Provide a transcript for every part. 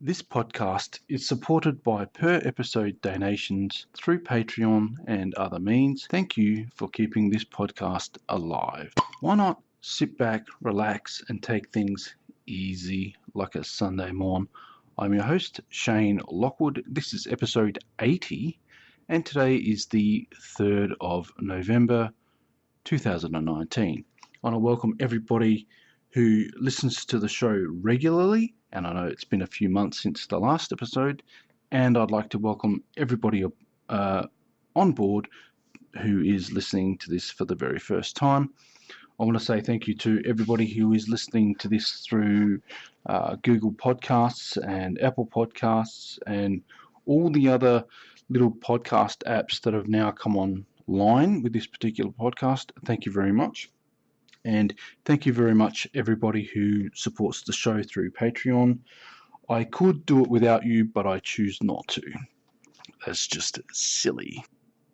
This podcast is supported by per episode donations through Patreon and other means. Thank you for keeping this podcast alive. Why not sit back, relax, and take things easy like a Sunday morn? I'm your host, Shane Lockwood. This is episode 80, and today is the 3rd of November 2019. I want to welcome everybody who listens to the show regularly, and I know it's been a few months since the last episode, and I'd like to welcome everybody on board who is listening to this for the very first time. I want to say thank you to everybody who is listening to this through Google Podcasts and Apple Podcasts and all the other little podcast apps that have now come online with this particular podcast. Thank you very much. And thank you very much, everybody who supports the show through Patreon. I could do it without you, but I choose not to. That's just silly.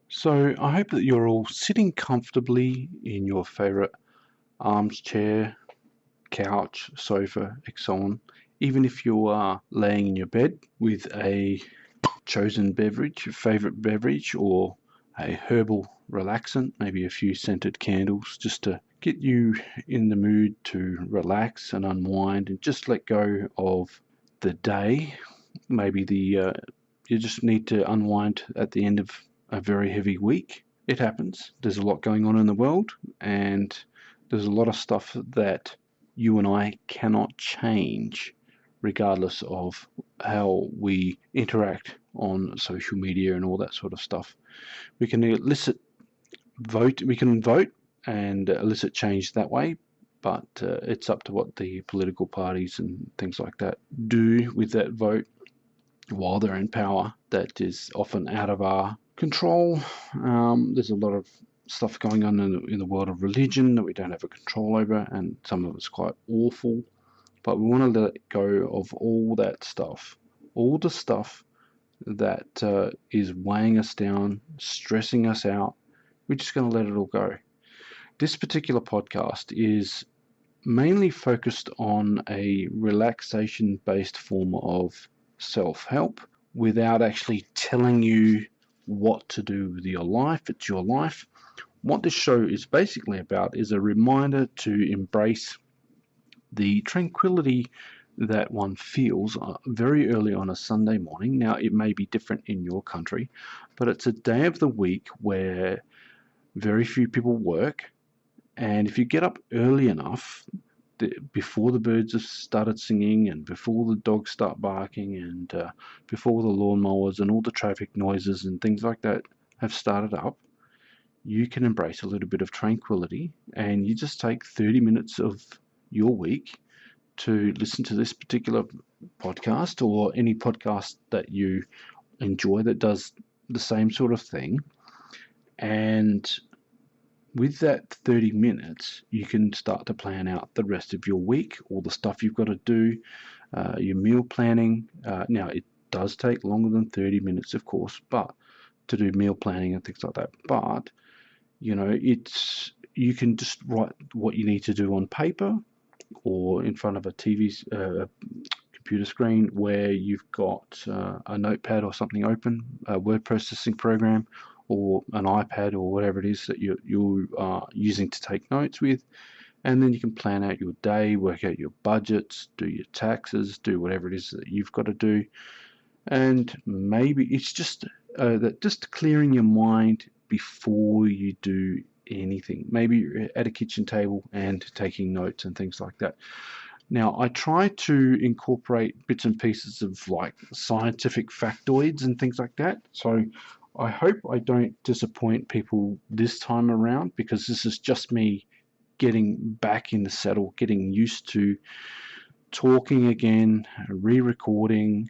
So I hope that you're all sitting comfortably in your favourite armchair, couch, sofa, and so on. Even if you are laying in your bed with a chosen beverage, favourite beverage, or a herbal relaxant, maybe a few scented candles, just to get you in the mood to relax and unwind and just let go of the day. Maybe you just need to unwind at the end of a very heavy week. It happens. There's a lot going on in the world, and there's a lot of stuff that you and I cannot change regardless of how we interact on social media and all that sort of stuff. We can vote and elicit change that way, but it's up to what the political parties and things like that do with that vote while they're in power. That is often out of our control. There's a lot of stuff going on in the world of religion that we don't have a control over, and some of it's quite awful, but we want to let go of all that stuff, all the stuff that is weighing us down, stressing us out. We're just going to let it all go. This particular podcast is mainly focused on a relaxation-based form of self-help without actually telling you what to do with your life. It's your life. What this show is basically about is a reminder to embrace the tranquility that one feels very early on a Sunday morning. Now, it may be different in your country, but it's a day of the week where very few people work, and if you get up early enough, before the birds have started singing and before the dogs start barking and before the lawnmowers and all the traffic noises and things like that have started up, you can embrace a little bit of tranquility, and you just take 30 minutes of your week to listen to this particular podcast or any podcast that you enjoy that does the same sort of thing. And with that 30 minutes, you can start to plan out the rest of your week, all the stuff you've got to do, your meal planning. Now, it does take longer than 30 minutes, of course, but to do meal planning and things like that. But, you can just write what you need to do on paper or in front of a computer screen where you've got a notepad or something open, a word processing program, or an iPad or whatever it is that you are using to take notes with. And then you can plan out your day, work out your budgets, do your taxes, do whatever it is that you've got to do. And maybe it's just just clearing your mind before you do anything. Maybe you're at a kitchen table and taking notes and things like that. Now, I try to incorporate bits and pieces of like scientific factoids and things like that. So I hope I don't disappoint people this time around, because this is just me getting back in the saddle, getting used to talking again, re-recording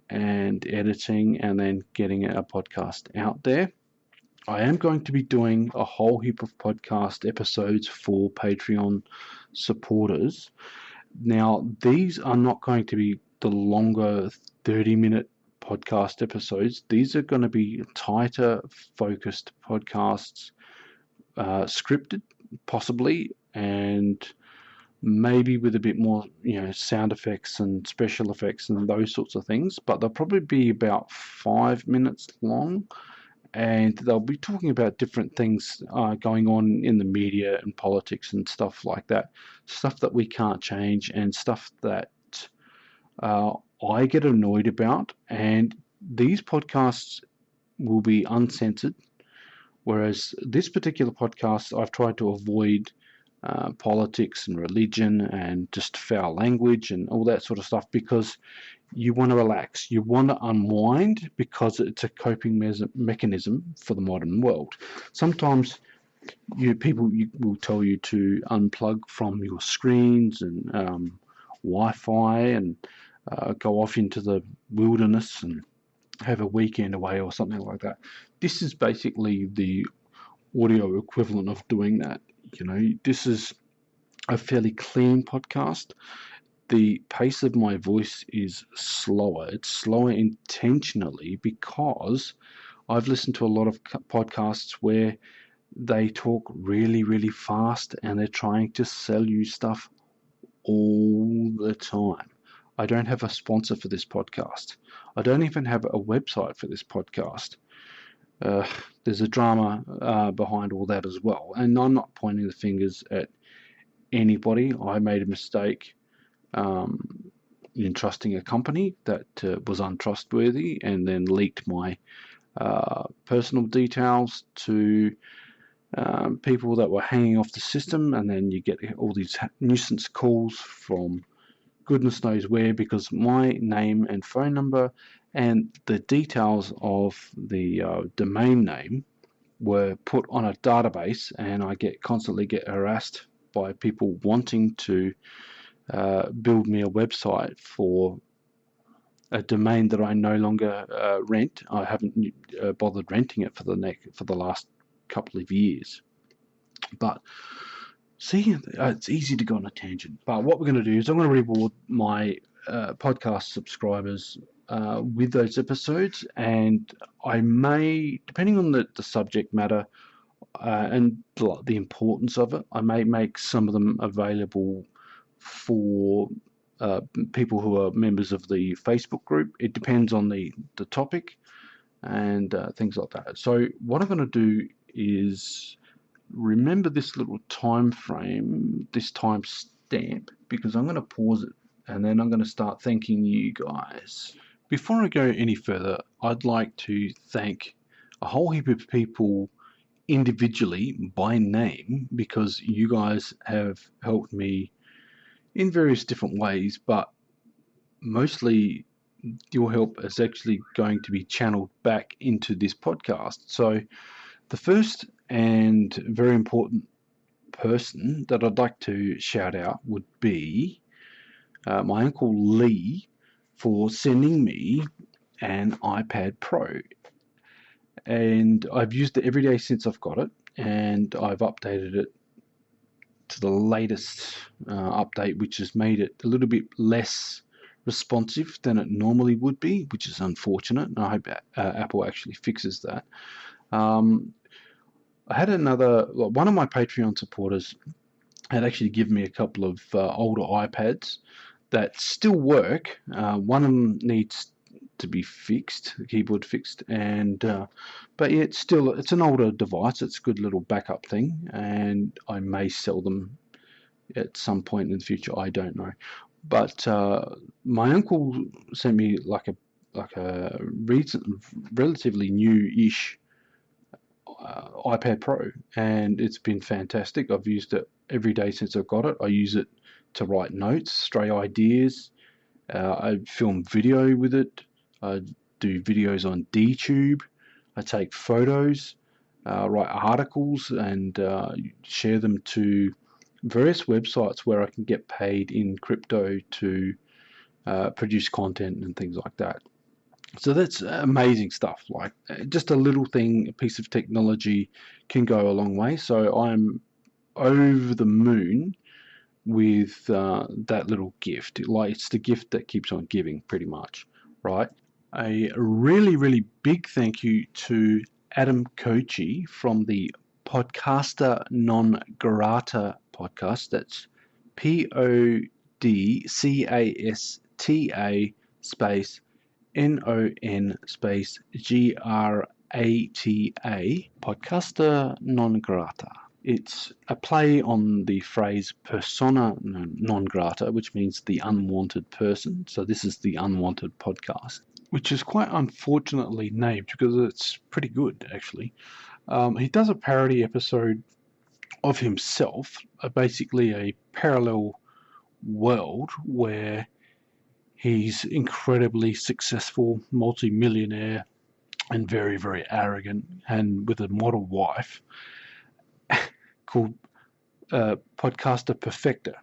and editing, and then getting a podcast out there. I am going to be doing a whole heap of podcast episodes for Patreon supporters. Now, these are not going to be the longer 30-minute podcast episodes. These are going to be tighter, focused podcasts, scripted, possibly, and maybe with a bit more, sound effects and special effects and those sorts of things. But they'll probably be about 5 minutes long, and they'll be talking about different things going on in the media and politics and stuff like that, stuff that we can't change and stuff that I get annoyed about. And these podcasts will be uncensored, whereas this particular podcast, I've tried to avoid politics and religion and just foul language and all that sort of stuff, because you want to relax, you want to unwind, because it's a coping mechanism for the modern world. Sometimes people will tell you to unplug from your screens and Wi-Fi and go off into the wilderness and have a weekend away or something like that. This is basically the audio equivalent of doing that. This is a fairly clean podcast. The pace of my voice is slower. It's slower intentionally because I've listened to a lot of podcasts where they talk really, really fast and they're trying to sell you stuff all the time. I don't have a sponsor for this podcast. I don't even have a website for this podcast. There's a drama behind all that as well. And I'm not pointing the fingers at anybody. I made a mistake in trusting a company that was untrustworthy, and then leaked my personal details to people that were hanging off the system, and then you get all these nuisance calls from goodness knows where, because my name and phone number and the details of the domain name were put on a database, and I constantly get harassed by people wanting to build me a website for a domain that I no longer rent. I haven't bothered renting it for the last couple of years. But see, it's easy to go on a tangent. But what we're going to do is I'm going to reward my podcast subscribers with those episodes, and I may, depending on the subject matter and the importance of it, I may make some of them available for people who are members of the Facebook group. It depends on the topic and things like that. So what I'm going to do is remember this little time frame, this time stamp, because I'm going to pause it and then I'm going to start thanking you guys. Before I go any further, I'd like to thank a whole heap of people individually by name, because you guys have helped me in various different ways, but mostly your help is actually going to be channeled back into this podcast. So the first and very important person that I'd like to shout out would be my Uncle Lee, for sending me an iPad Pro. And I've used it every day since I've got it, and I've updated it to the latest update, which has made it a little bit less responsive than it normally would be, which is unfortunate, and I hope Apple actually fixes that. I had one of my Patreon supporters had actually given me a couple of older iPads that still work. One of them needs to be fixed, the keyboard fixed, and but yeah, it's an older device. It's a good little backup thing, and I may sell them at some point in the future. I don't know, but my uncle sent me like a recent, relatively new-ish iPad Pro, and it's been fantastic. I've used it every day since I've got it. I use it to write notes, stray ideas. I film video with it. I do videos on DTube. I take photos, write articles, and share them to various websites where I can get paid in crypto to produce content and things like that. So that's amazing stuff. Like just a little thing, a piece of technology can go a long way. So I'm over the moon with that little gift. Like it's the gift that keeps on giving, pretty much, right? A really, really big thank you to Adem Koci from the Podcasta non Grata podcast. That's Podcasta space NON space GRATA, Podcasta non grata. It's a play on the phrase persona non grata, which means the unwanted person. So this is the unwanted podcast, which is quite unfortunately named because it's pretty good, actually. He does a parody episode of himself, basically a parallel world where he's incredibly successful, multi-millionaire, and very, very arrogant, and with a model wife called Podcasta Perfecta.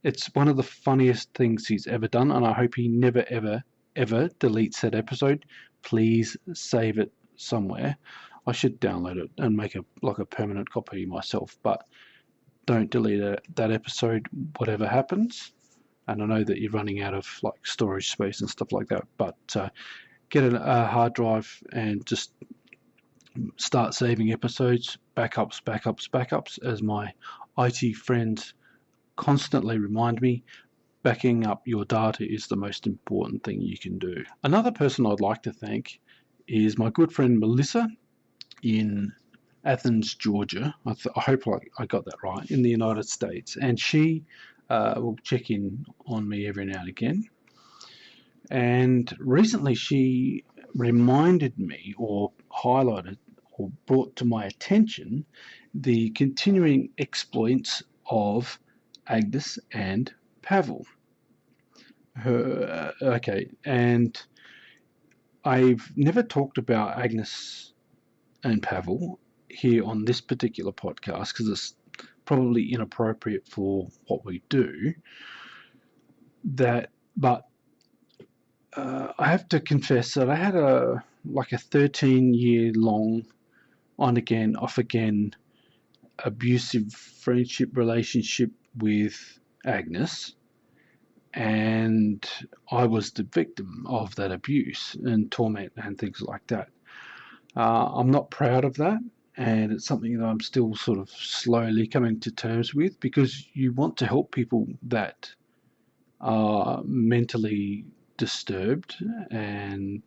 It's one of the funniest things he's ever done, and I hope he never, ever, ever deletes that episode. Please save it somewhere. I should download it and make a permanent copy myself, but don't delete that episode, whatever happens. And I know that you're running out of storage space and stuff like that, but get a hard drive and just start saving episodes, backups, as my IT friends constantly remind me. Backing up your data is the most important thing you can do. Another person I'd like to thank is my good friend Melissa in Athens, Georgia. I hope I got that right, in the United States. And she will check in on me every now and again. And recently she reminded me, or highlighted, or brought to my attention the continuing exploits of Agnes and Pavel. And I've never talked about Agnes and Pavel here on this particular podcast because it's probably inappropriate for what we do. But I have to confess that I had a 13-year-long on again, off again abusive friendship relationship with Agnes, and I was the victim of that abuse and torment and things like that. I'm not proud of that, and it's something that I'm still sort of slowly coming to terms with, because you want to help people that are mentally disturbed, and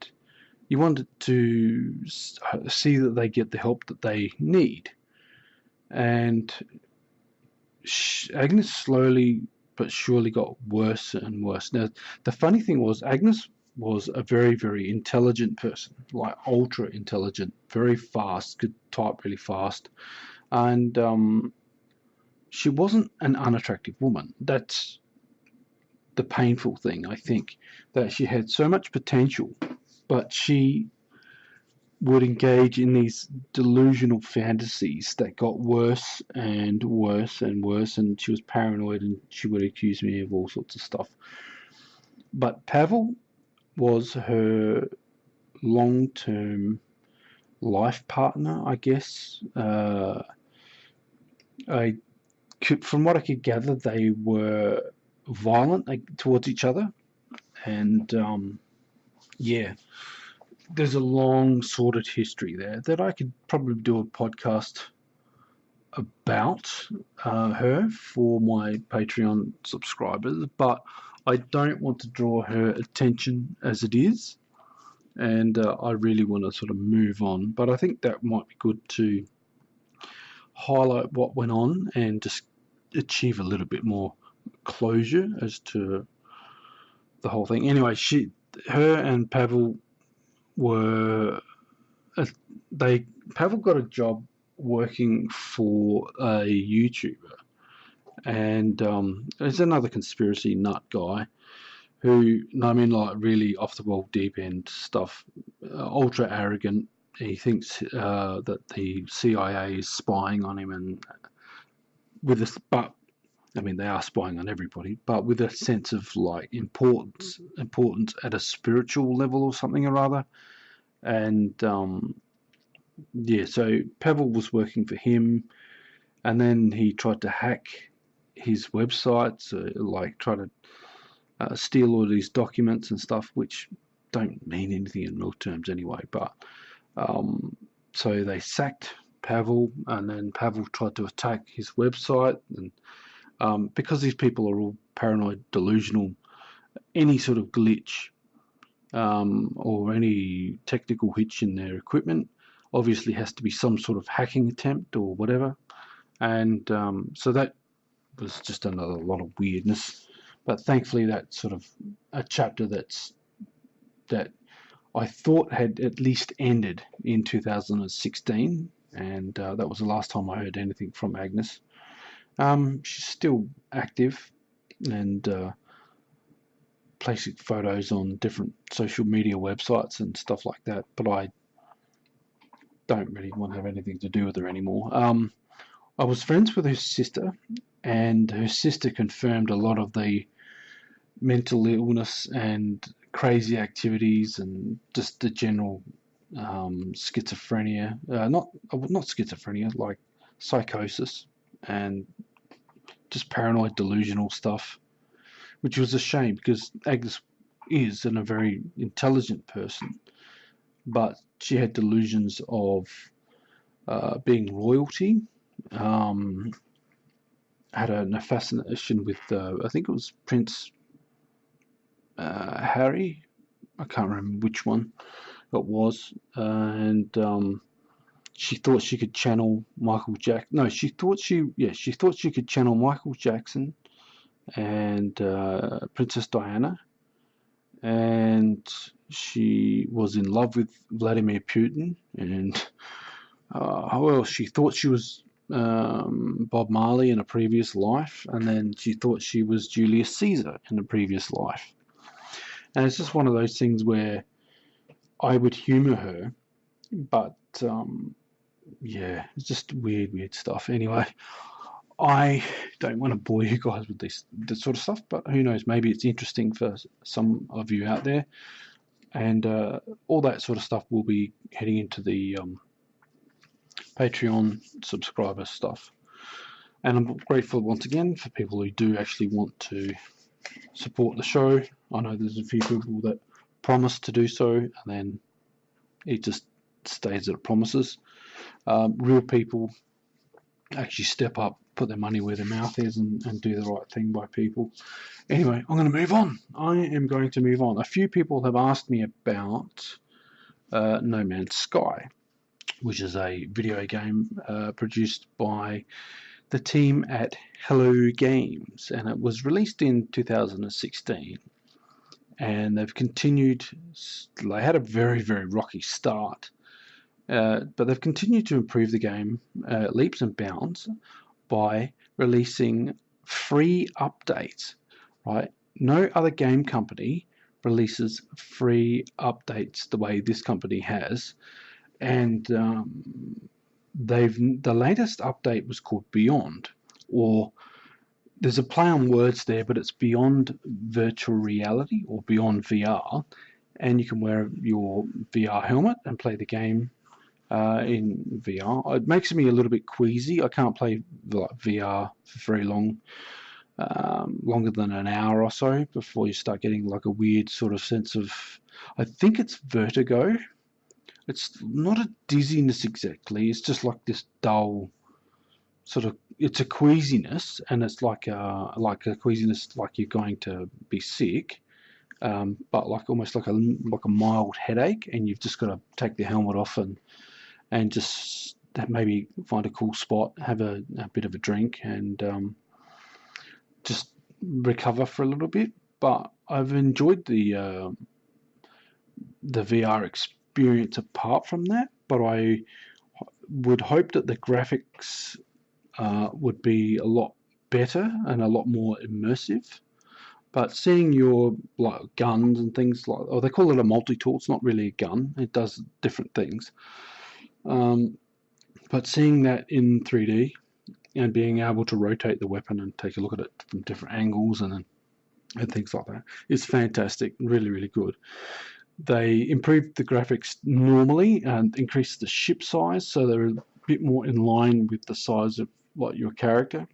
you want to see that they get the help that they need. And Agnes slowly but surely got worse and worse. Now, the funny thing was, Agnes was a very, very intelligent person, ultra intelligent, very fast, could type really fast, and she wasn't an unattractive woman. That's the painful thing, I think, that she had so much potential, but she would engage in these delusional fantasies that got worse and worse and worse, and she was paranoid, and she would accuse me of all sorts of stuff. But Pavel was her long-term life partner, I guess. From what I could gather, they were violent towards each other, and there's a long sordid history there that I could probably do a podcast about her for my Patreon subscribers, but I don't want to draw her attention as it is, and I really want to sort of move on. But I think that might be good to highlight what went on and just achieve a little bit more closure as to the whole thing. Anyway, her and Pavel Pavel got a job working for a YouTuber, and there's another conspiracy nut guy who, really off the wall, deep end stuff, ultra arrogant. He thinks that the CIA is spying on him, and they are spying on everybody, but with a sense of importance at a spiritual level or something or other. And so Pavel was working for him, and then he tried to hack his website, try to steal all these documents and stuff, which don't mean anything in real terms anyway. But so they sacked Pavel, and then Pavel tried to attack his website, and because these people are all paranoid, delusional, any sort of glitch or any technical hitch in their equipment obviously has to be some sort of hacking attempt or whatever. And so that was just another lot of weirdness. But thankfully, that's sort of a chapter that I thought had at least ended in 2016, and that was the last time I heard anything from Agnes. She's still active and placing photos on different social media websites and stuff like that, but I don't really want to have anything to do with her anymore. I was friends with her sister, and her sister confirmed a lot of the mental illness and crazy activities and just the general schizophrenia, not schizophrenia, like psychosis and just paranoid delusional stuff, which was a shame because Agnes is a very intelligent person, but she had delusions of being royalty, had a fascination with, I think it was Prince Harry, I can't remember which one it was, and she thought she could channel Michael Jackson. No, she thought she could channel Michael Jackson and Princess Diana, and she was in love with Vladimir Putin, and she thought she was Bob Marley in a previous life, and then she thought she was Julius Caesar in a previous life. And it's just one of those things where I would humour her, but it's just weird stuff. Anyway, I don't want to bore you guys with this sort of stuff, but who knows, maybe it's interesting for some of you out there. And all that sort of stuff will be heading into the Patreon subscriber stuff. And I'm grateful once again for people who do actually want to support the show. I know there's a few people that promise to do so, and then it just stays at promises. Real people actually step up, put their money where their mouth is, and do the right thing by people. Anyway, I'm going to move on. A few people have asked me about No Man's Sky, which is a video game produced by the team at Hello Games, and it was released in 2016. And they've continued. They had a very, very rocky start, but they've continued to improve the game leaps and bounds by releasing free updates. Right? No other game company releases free updates the way this company has, and the latest update was called Beyond, or there's a play on words there, but it's Beyond Virtual Reality or Beyond VR, and you can wear your VR helmet and play the game in VR. It makes me a little bit queasy. I can't play VR for very long, longer than an hour or so before you start getting like a weird sort of sense of, I think it's vertigo. It's not a dizziness exactly. It's just like this dull sort of. It's a queasiness, and it's like a queasiness, like you're going to be sick, but like almost like a mild headache, and you've just got to take the helmet off and just maybe find a cool spot, have a bit of a drink, and just recover for a little bit. But I've enjoyed the VR experience apart from that, but I would hope that the graphics would be a lot better and a lot more immersive. But seeing your like guns and things they call it a multi-tool. It's not really a gun. It does different things. But seeing that in 3D and being able to rotate the weapon and take a look at it from different angles and things like that is fantastic. Really, really good. They improved the graphics normally and increased the ship size, so they're a bit more in line with the size of like your character.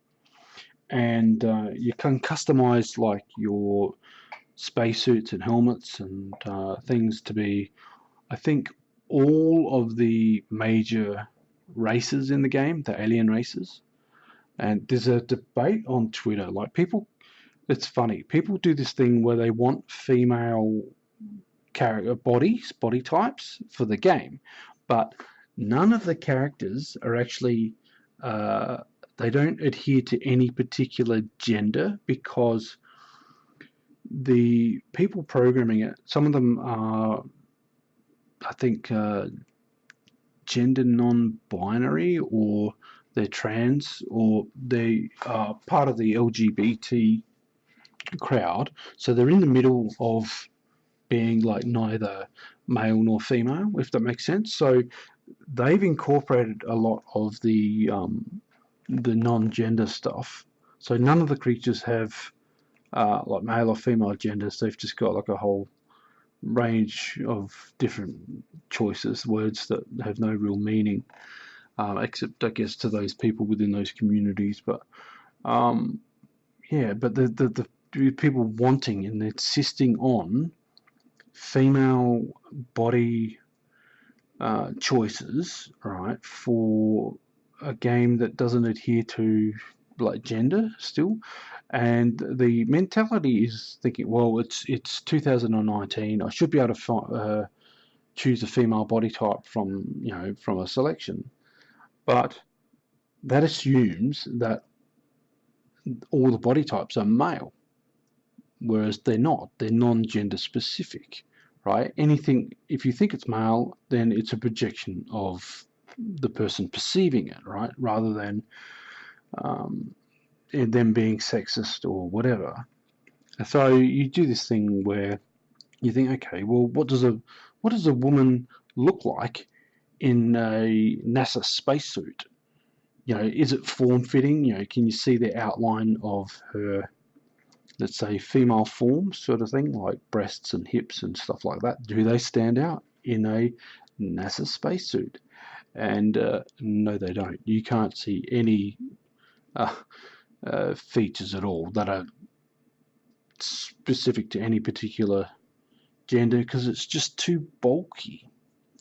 And you can customize like your spacesuits and helmets and things to be, I think, all of the major races in the game, the alien races. And there's a debate on Twitter. Like it's funny. People do this thing where they want female character body types for the game, but none of the characters are actually they don't adhere to any particular gender, because the people programming it, some of them are, I think, gender non-binary, or they're trans, or they are part of the LGBT crowd, so they're in the middle of being like neither male nor female, if that makes sense. So they've incorporated a lot of the non-gender stuff. So none of the creatures have like male or female genders. They've just got like a whole range of different choices, words that have no real meaning, except I guess to those people within those communities. But yeah, but the people wanting and insisting on female body choices, right, for a game that doesn't adhere to like gender still. And the mentality is thinking, well, it's 2019. I should be able to choose a female body type from a selection, but that assumes that all the body types are male, whereas they're not. They're non-gender specific, right? Anything, if you think it's male, then it's a projection of the person perceiving it, right? Rather than them being sexist or whatever. So you do this thing where you think, okay, well, what does a woman look like in a NASA spacesuit? Is it form-fitting? Can you see the outline of her, let's say, female form, sort of thing, like breasts and hips and stuff like that? Do they stand out in a NASA spacesuit? And no, they don't. You can't see any features at all that are specific to any particular gender, because it's just too bulky.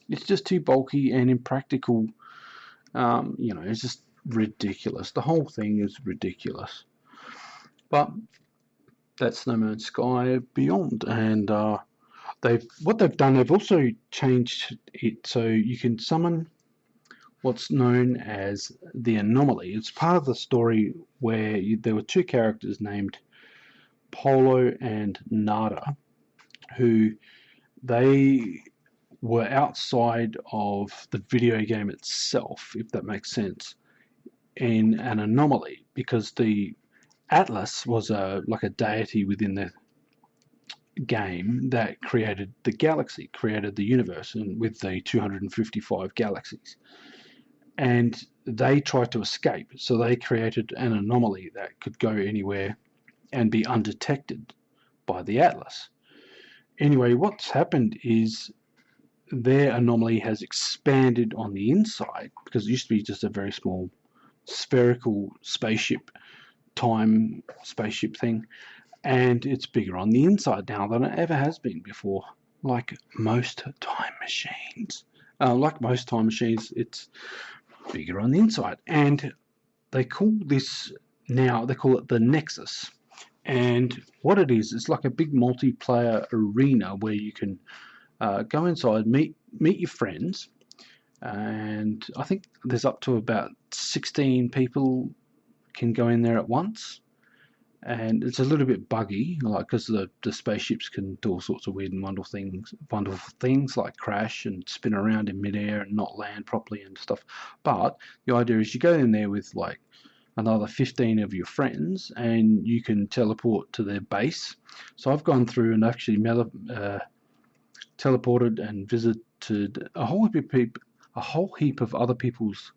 It's just too bulky and impractical. It's just ridiculous. The whole thing is ridiculous. But that's No Man's Sky Beyond, and they've done. They've also changed it so you can summon what's known as the anomaly. It's part of the story where there were two characters named Polo and Nada, who they were outside of the video game itself, if that makes sense, in an anomaly, because the Atlas was like a deity within the game that created the galaxy, created the universe, and with the 255 galaxies. And they tried to escape, so they created an anomaly that could go anywhere and be undetected by the Atlas. Anyway, what's happened is their anomaly has expanded on the inside, because it used to be just a very small spherical spaceship thing, and it's bigger on the inside now than it ever has been before. Like most time machines, it's bigger on the inside, and they call it the Nexus. And what it is, it's like a big multiplayer arena where you can go inside, meet your friends, and I think there's up to about 16 people can go in there at once. And it's a little bit buggy, like, because the spaceships can do all sorts of weird and wonderful things like crash and spin around in midair and not land properly and stuff. But the idea is you go in there with like another 15 of your friends, and you can teleport to their base. So I've gone through and actually teleported and visited a whole heap of other people's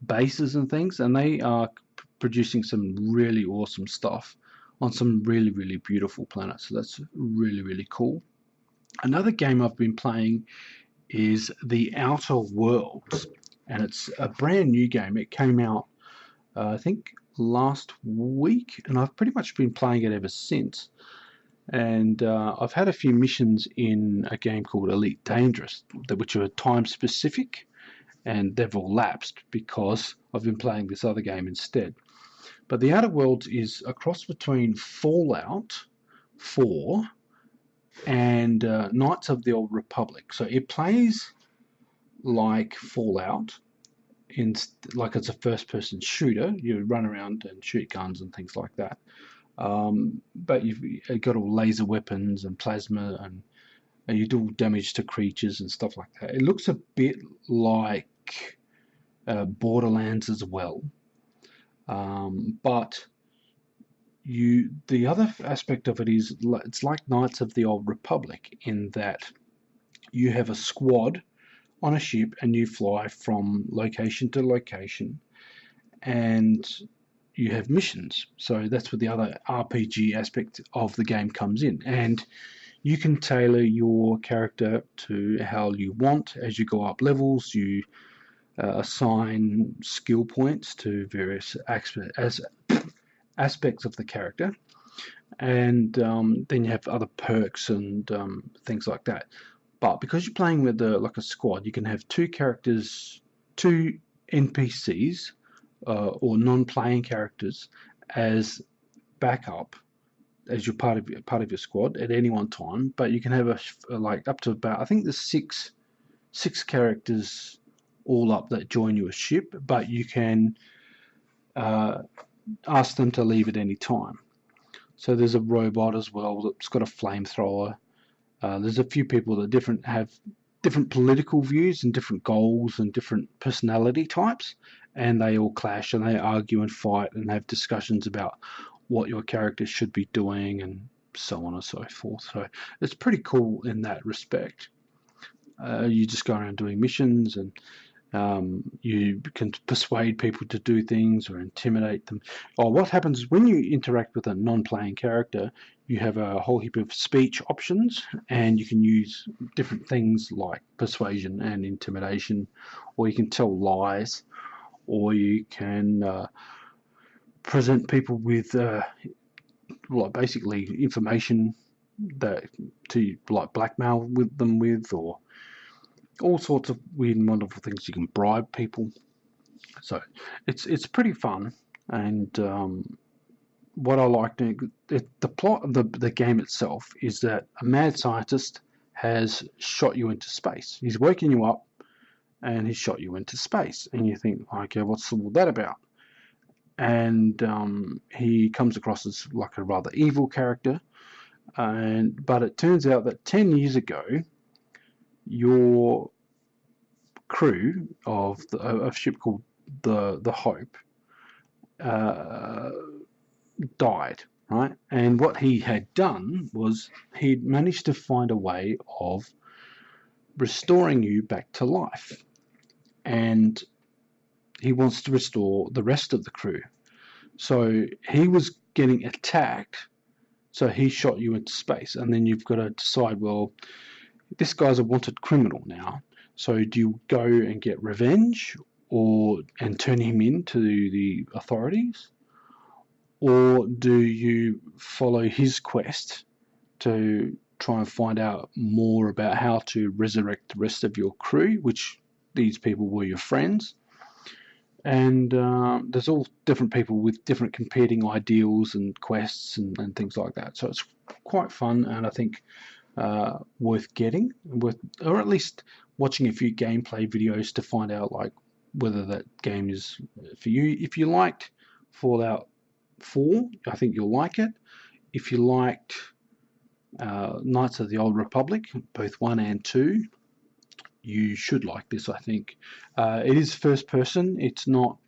bases and things, and they are producing some really awesome stuff on some really, really beautiful planets. So that's really, really cool. Another game I've been playing is The Outer Worlds, and it's a brand new game. It came out I think last week, and I've pretty much been playing it ever since. And I've had a few missions in a game called Elite Dangerous, which are time specific, and they've all lapsed because I've been playing this other game instead. But the Outer Worlds is a cross between Fallout 4 and Knights of the Old Republic. So it plays like Fallout, like it's a first-person shooter. You run around and shoot guns and things like that. But you've got all laser weapons and plasma, and you do damage to creatures and stuff like that. It looks a bit like Borderlands as well. But the other aspect of it is it's like Knights of the Old Republic in that you have a squad on a ship and you fly from location to location, and you have missions. So that's where the other RPG aspect of the game comes in, and you can tailor your character to how you want. As you go up levels, you assign skill points to various aspects of the character, and then you have other perks and things like that. But because you're playing with like a squad, you can have two characters, two NPCs or non-playing characters as backup, as you're part of your squad at any one time. But you can have like up to about, I think there's six characters all up that join your ship, but you can ask them to leave at any time. So there's a robot as well that's got a flamethrower. There's a few people that have different political views and different goals and different personality types, and they all clash and they argue and fight and have discussions about what your character should be doing and so on and so forth. So it's pretty cool in that respect. You just go around doing missions, and you can persuade people to do things or intimidate them. Or what happens when you interact with a non-playing character, you have a whole heap of speech options, and you can use different things like persuasion and intimidation, or you can tell lies, or you can present people with basically information that to like blackmail with them with, or all sorts of weird and wonderful things. You can bribe people. So it's pretty fun. And what I like doing, the plot of the game itself is that a mad scientist has shot you into space. He's woken you up and he's shot you into space, and you think, okay, what's all that about? And he comes across as like a rather evil character, but it turns out that 10 years ago, your crew of a ship called the Hope died, right? And what he had done was he'd managed to find a way of restoring you back to life, and he wants to restore the rest of the crew. So he was getting attacked, so he shot you into space, and then you've got to decide, well, this guy's a wanted criminal now, so do you go and get revenge and turn him in to the authorities, or do you follow his quest to try and find out more about how to resurrect the rest of your crew, which these people were your friends? And there's all different people with different competing ideals and quests and things like that. So it's quite fun, and I think worth getting, or at least watching a few gameplay videos to find out like whether that game is for you. If you liked Fallout 4, I think you'll like it. If you liked Knights of the Old Republic, both 1 and 2, you should like this, I think. It is first person. It's not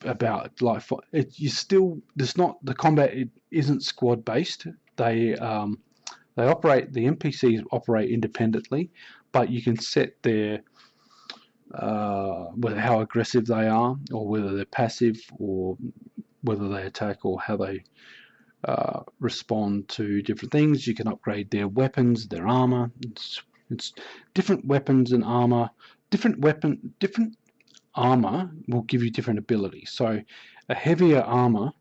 about like there's not the combat. It isn't squad based. They operate. The NPCs operate independently, but you can set their whether how aggressive they are, or whether they're passive, or whether they attack, or how they respond to different things. You can upgrade their weapons, their armor. It's different weapons and armor. Different armor will give you different abilities. So a heavier armor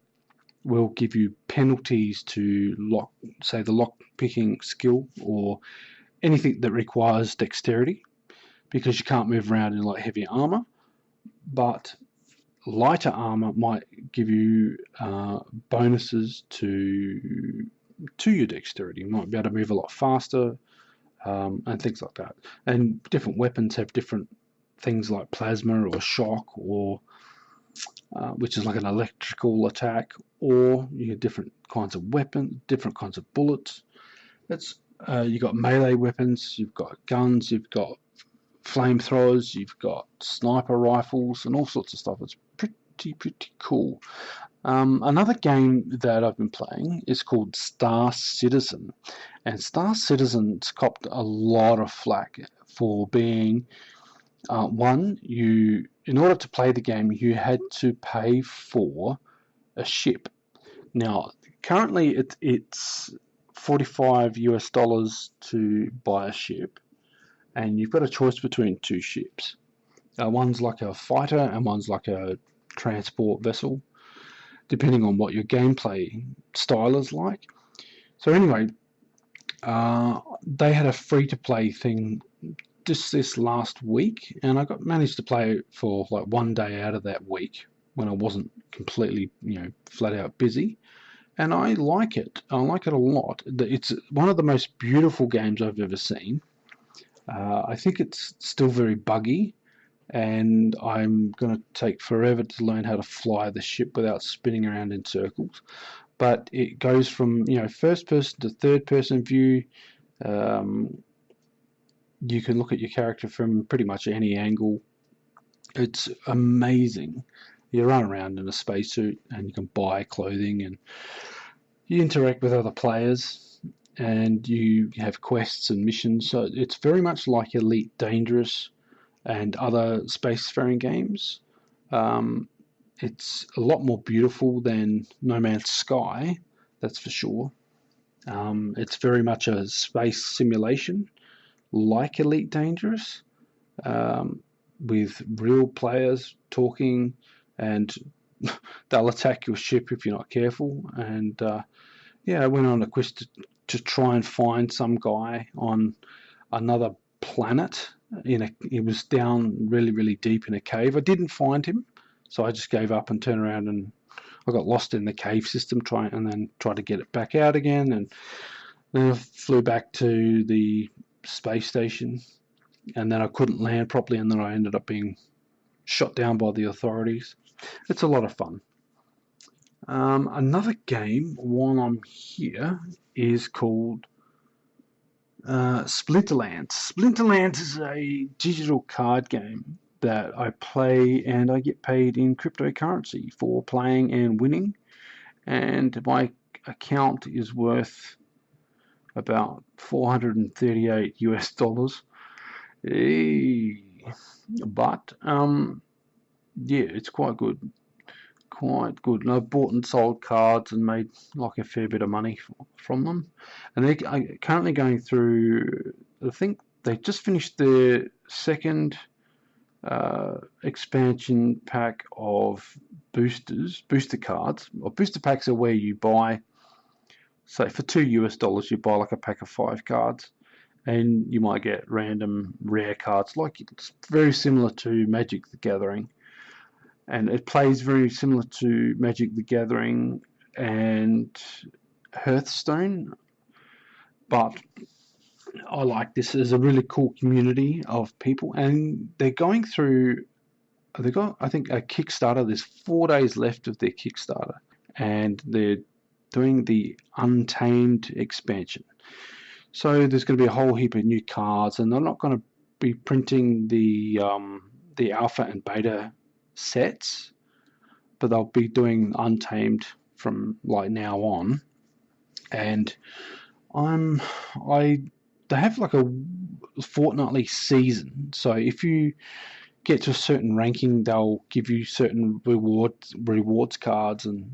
will give you penalties to the lock picking skill, or anything that requires dexterity, because you can't move around in like heavy armor. But lighter armor might give you bonuses to your dexterity. You might be able to move a lot faster, and things like that. And different weapons have different things like plasma or shock, or which is like an electrical attack, or you get different kinds of weapons, different kinds of bullets. You've got melee weapons, you've got guns, you've got flamethrowers, you've got sniper rifles, and all sorts of stuff. It's pretty cool. Another game that I've been playing is called Star Citizen, and Star Citizen's copped a lot of flack for being in order to play the game, you had to pay for a ship. Now, currently it's $45 to buy a ship, and you've got a choice between two ships. One's like a fighter and one's like a transport vessel, depending on what your gameplay style is like. So anyway, they had a free-to-play thing just this last week, and I managed to play it for like one day out of that week when I wasn't completely, flat out busy. And I like it. I like it a lot. It's one of the most beautiful games I've ever seen. I think it's still very buggy, and I'm going to take forever to learn how to fly the ship without spinning around in circles. But it goes from first person to third person view. You can look at your character from pretty much any angle. It's amazing. You run around in a spacesuit and you can buy clothing, and you interact with other players, and you have quests and missions. So it's very much like Elite Dangerous and other spacefaring games. It's a lot more beautiful than No Man's Sky, that's for sure. It's very much a space simulation, like Elite Dangerous, with real players talking, and they'll attack your ship if you're not careful. And I went on a quest to try and find some guy on another planet. He was down really, really deep in a cave. I didn't find him, so I just gave up and turned around, and I got lost in the cave system, and then tried to get it back out again, and then I flew back to the space station, and then I couldn't land properly, and then I ended up being shot down by the authorities. It's a lot of fun. Another game while I'm here is called Splinterlands. Splinterlands is a digital card game that I play, and I get paid in cryptocurrency for playing and winning, and my account is worth about $438. But it's quite good. And I've bought and sold cards and made like a fair bit of money from them. And they're currently going through, I think they just finished their second expansion pack of booster cards. Or booster packs are where you buy, say for $2 you buy like a pack of 5 cards, and you might get random rare cards. Like, it's very similar to Magic the Gathering, and it plays very similar to Magic the Gathering and Hearthstone, but I like this. There's a really cool community of people, and they're going through, they've got, I think, a Kickstarter. There's 4 days left of their Kickstarter, and they're doing the Untamed expansion. So there's going to be a whole heap of new cards, and they're not going to be printing the alpha and beta sets, but they'll be doing Untamed from like now on. And they have like a fortnightly season. So if you get to a certain ranking, they'll give you certain rewards cards, and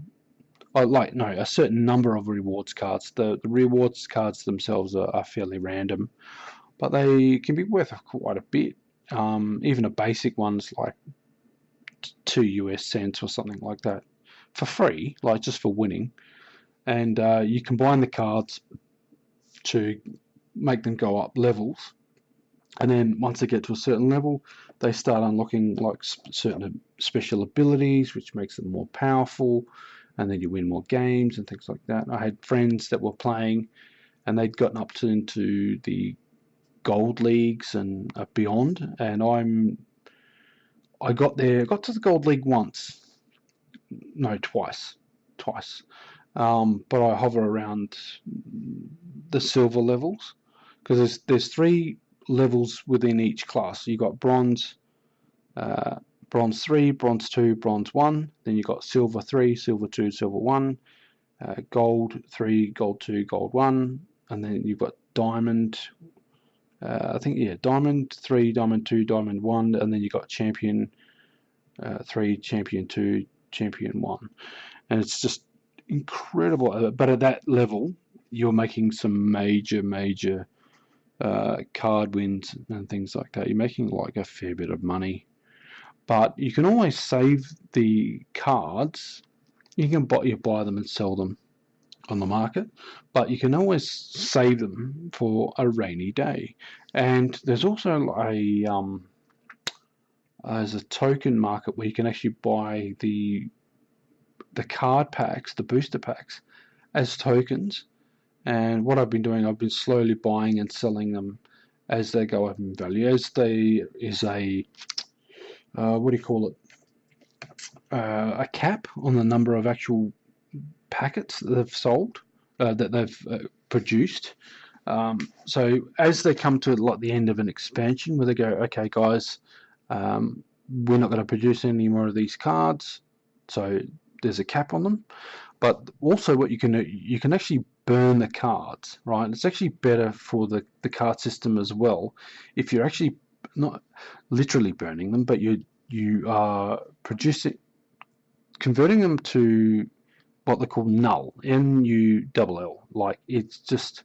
a certain number of rewards cards. The rewards cards themselves are fairly random, but they can be worth quite a bit. Even a basic one's like $0.02 or something like that for free, like just for winning. And you combine the cards to make them go up levels, and then once they get to a certain level, they start unlocking like certain special abilities, which makes them more powerful, and then you win more games and things like that. I had friends that were playing, and they'd gotten up into the gold leagues and beyond, and I got to the gold league once, no, twice, but I hover around the silver levels because there's 3 levels within each class. You got bronze, bronze 3, bronze 2, bronze 1. Then you got silver 3, silver 2, silver 1, gold 3, gold 2, gold 1, and then you've got diamond. Diamond 3, diamond 2, diamond 1, and then you got champion 3, champion 2, champion 1, and it's just incredible. But at that level, you're making some major card wins and things like that. You're making like a fair bit of money, but you can always save the cards. You buy them and sell them on the market, but you can always save them for a rainy day. And there's also there's a token market where you can actually buy the card packs, the booster packs, as tokens. And what I've been doing, I've been slowly buying and selling them as they go up in value. As there is a a cap on the number of actual packets that they've sold, that they've produced. So as they come to like the end of an expansion, where they go, okay, guys, we're not going to produce any more of these cards, so there's a cap on them. But also, what you can do, you can actually burn the cards, right? It's actually better for the card system as well if you're actually not literally burning them, but you are converting them to what they call null, N-U-L-L. Like, it's just,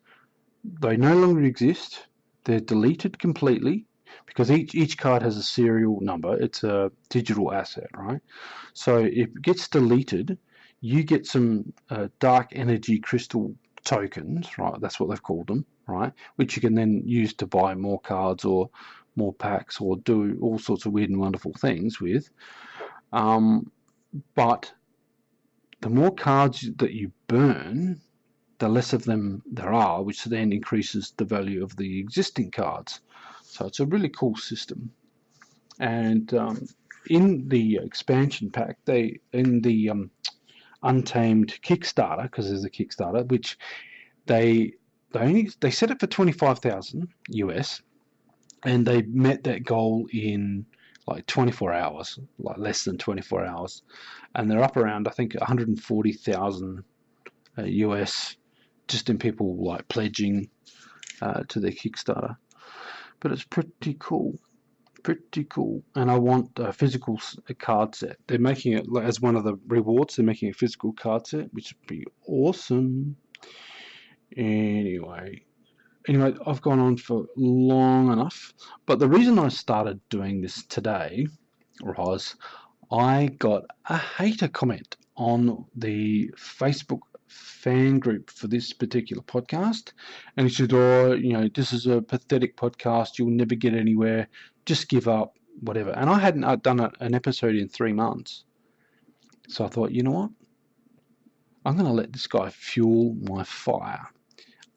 they no longer exist. They're deleted completely because each card has a serial number. It's a digital asset, right? So if it gets deleted, you get some dark energy crystal tokens, right? That's what they've called them, right? Which you can then use to buy more cards or more packs or do all sorts of weird and wonderful things with. But the more cards that you burn, the less of them there are, which then increases the value of the existing cards. So it's a really cool system. And in the expansion pack, in the Untamed Kickstarter, because there's a Kickstarter, which they set it for 25,000 US, and they met that goal in like 24 hours, like less than 24 hours, and they're up around, I think, 140,000 US just in people like pledging to their Kickstarter. But it's pretty cool, and I want a physical card set. They're making it as one of the rewards. They're making a physical card set, which would be awesome. Anyway, I've gone on for long enough, but the reason I started doing this today was I got a hater comment on the Facebook fan group for this particular podcast, and he said, "Oh, this is a pathetic podcast. You'll never get anywhere. Just give up, whatever." And I hadn't done an episode in 3 months, so I thought, you know what? I'm going to let this guy fuel my fire.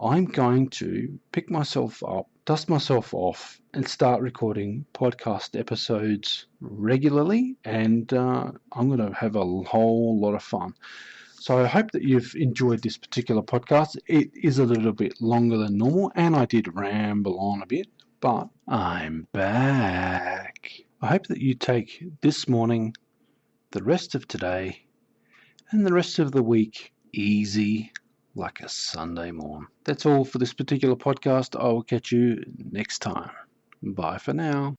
I'm going to pick myself up, dust myself off, and start recording podcast episodes regularly, and I'm going to have a whole lot of fun. So I hope that you've enjoyed this particular podcast. It is a little bit longer than normal, and I did ramble on a bit, but I'm back. I hope that you take this morning, the rest of today, and the rest of the week easy like a Sunday morn. That's all for this particular podcast. I will catch you next time. Bye for now.